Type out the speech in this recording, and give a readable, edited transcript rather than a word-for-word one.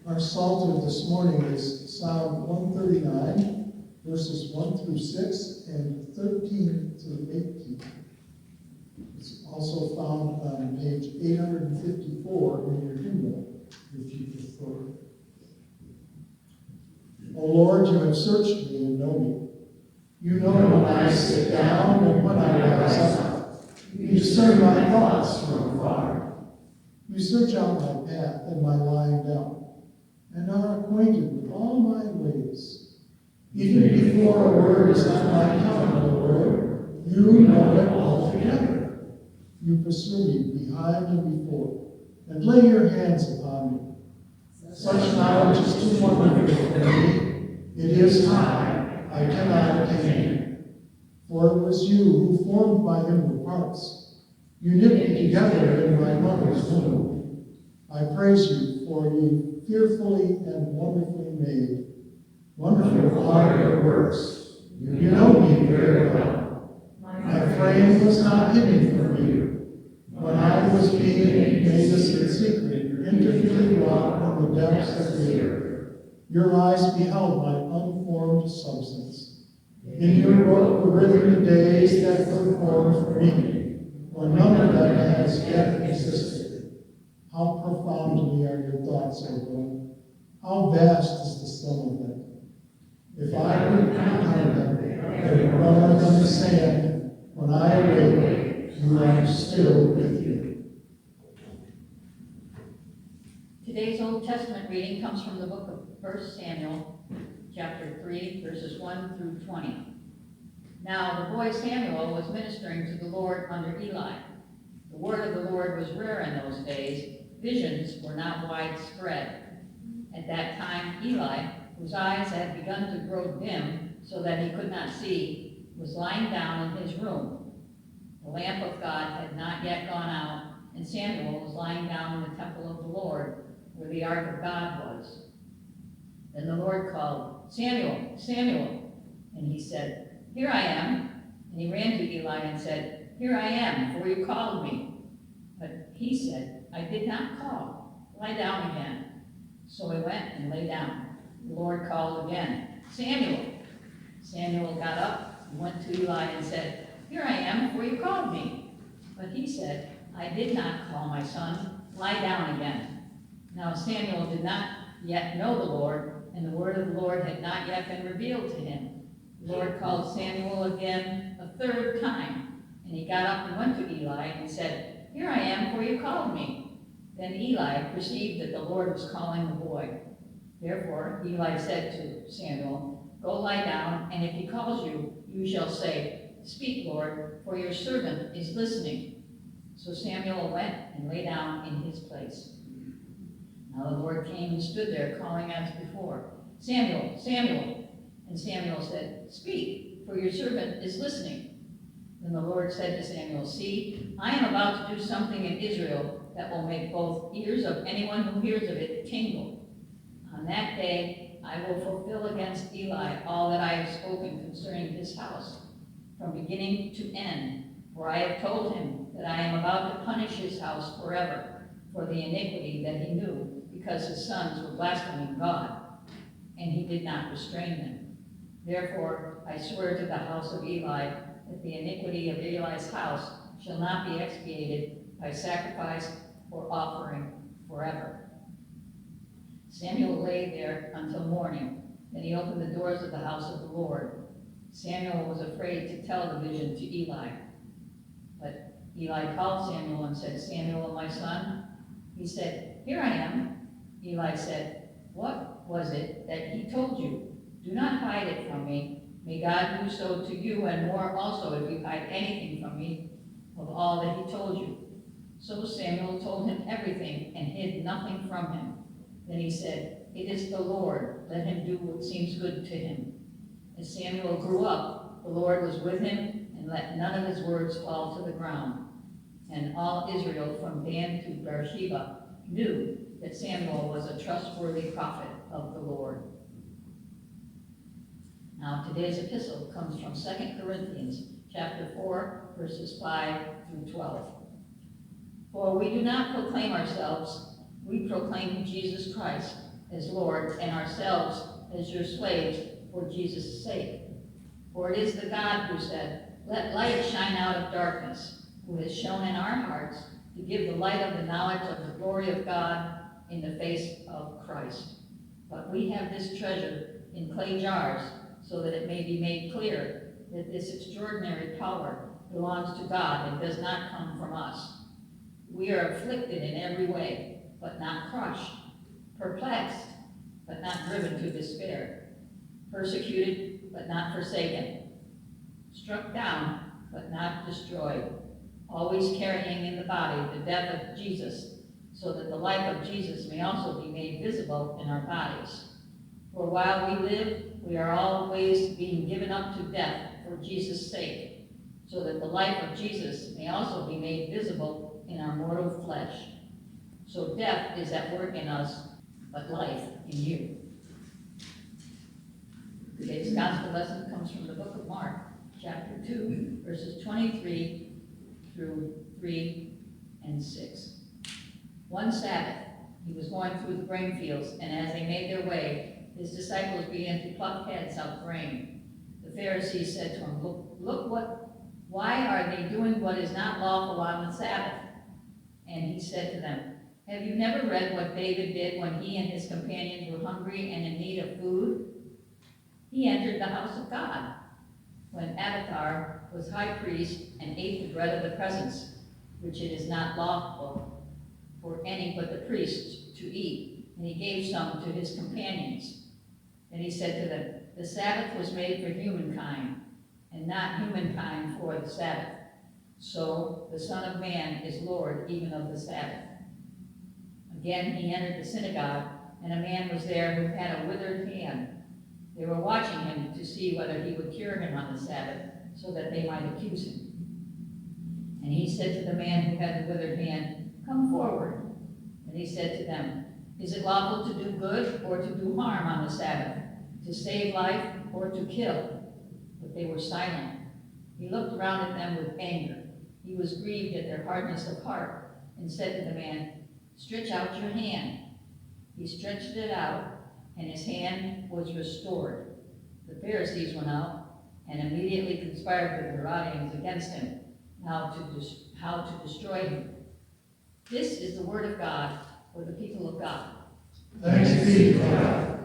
Our Psalter this morning is Psalm 139, verses 1 through 6 and 13 through 18. It's also found on page 854 in your hymnal, if you prefer. O Lord, you have searched me and know me. You know when I sit down and when I rise up. You discern my thoughts from afar. You search out my path and my lying down, and are acquainted with all my ways. Even before a word is on my tongue, O Lord, you know it altogether. You pursue me behind and before, and lay your hands upon me. Such knowledge is too wonderful for me. It is high, I cannot attain it. For it was you who formed my inward parts. You knit me together in my mother's womb. I praise you, for you fearfully and wonderfully made. Wonderful are your works. You know me very well. My frame was not hidden from you. When I was being made in secret, intricately wrought in the depths of the earth, your eyes beheld my unformed substance. In your book were written the days that were formed for me, when none of them has yet existed. How profoundly are your thoughts, O God? How vast is the sum of them? If I could count them, they would run on the sand. When I awake, you are still with you. Today's Old Testament reading comes from the book of 1 Samuel, chapter 3, verses 1 through 20. Now the boy Samuel was ministering to the Lord under Eli. The word of the Lord was rare in those days. Visions were not widespread. At that time, Eli, whose eyes had begun to grow dim so that he could not see, was lying down in his room. The lamp of God had not yet gone out, and Samuel was lying down in the temple of the Lord, where the ark of God was. Then the Lord called, "Samuel, Samuel." And he said, "Here I am." And he ran to Eli and said, "Here I am, for you called me." But he said, "I did not call. Lie down again." So he went and lay down. The Lord called again, "Samuel." Samuel got up and went to Eli and said, "Here I am, for you called me." But he said, "I did not call, my son. Lie down again." Now Samuel did not yet know the Lord, and the word of the Lord had not yet been revealed to him. The Lord called Samuel again a third time, and he got up and went to Eli and said, "Here I am, for you called me." Then Eli perceived that the Lord was calling the boy. Therefore Eli said to Samuel, "Go lie down, and if he calls you, you shall say, 'Speak, Lord, for your servant is listening.'" So Samuel went and lay down in his place. Now the Lord came and stood there, calling as before, "Samuel, Samuel." And Samuel said, "Speak, for your servant is listening." Then the Lord said to Samuel, "See, I am about to do something in Israel that will make both ears of anyone who hears of it tingle. On that day I will fulfill against Eli all that I have spoken concerning this house, from beginning to end. For I have told him that I am about to punish his house forever for the iniquity that he knew, because his sons were blaspheming God, and he did not restrain them. Therefore I swear to the house of Eli that the iniquity of Eli's house shall not be expiated by sacrifice or offering forever." Samuel lay there until morning. Then he opened the doors of the house of the Lord. Samuel was afraid to tell the vision to Eli. But Eli called Samuel and said, "Samuel, my son?" He said, "Here I am." Eli said, "What was it that he told you? Do not hide it from me. May God do so to you, and more also, if you hide anything from me of all that he told you." So Samuel told him everything and hid nothing from him. Then he said, "It is the Lord. Let him do what seems good to him." As Samuel grew up, the Lord was with him and let none of his words fall to the ground. And all Israel from Dan to Beersheba knew that Samuel was a trustworthy prophet of the Lord. Now today's epistle comes from 2 Corinthians chapter 4, verses 5 through 12. "For we do not proclaim ourselves, we proclaim Jesus Christ, as Lord, and ourselves as your slaves for Jesus' sake. For it is the God who said, "Let light shine out of darkness," who has shown in our hearts to give the light of the knowledge of the glory of God in the face of Christ. But we have this treasure in clay jars, so that it may be made clear that this extraordinary power belongs to God and does not come from us. We are afflicted in every way, but not crushed, perplexed, but not driven to despair, persecuted, but not forsaken, struck down, but not destroyed, always carrying in the body the death of Jesus, so that the life of Jesus may also be made visible in our bodies. For while we live, we are always being given up to death for Jesus' sake, so that the life of Jesus may also be made visible in our mortal flesh. So death is at work in us, but life in you. Today's gospel lesson comes from the book of Mark, chapter 2, verses 23 through 3 and 6. One Sabbath, he was going through the grain fields, and as they made their way, his disciples began to pluck heads of grain. The Pharisees said to him, why are they doing what is not lawful on the Sabbath? And he said to them, have you never read what David did when he and his companions were hungry and in need of food? He entered the house of God when Abiathar was high priest and ate the bread of the presence, which it is not lawful for any but the priests to eat, and he gave some to his companions. Then he said to them, the Sabbath was made for humankind, and not humankind for the Sabbath. So the Son of Man is Lord even of the Sabbath. Again he entered the synagogue, and a man was there who had a withered hand. They were watching him to see whether he would cure him on the Sabbath, so that they might accuse him. And he said to the man who had the withered hand, come forward. And he said to them, is it lawful to do good or to do harm on the Sabbath, to save life or to kill? But they were silent. He looked around at them with anger. He was grieved at their hardness of heart, and said to the man, stretch out your hand. He stretched it out, and his hand was restored. The Pharisees went out and immediately conspired with the Herodians against him, how to destroy him. This is the word of God for the people of God. Thanks be to God.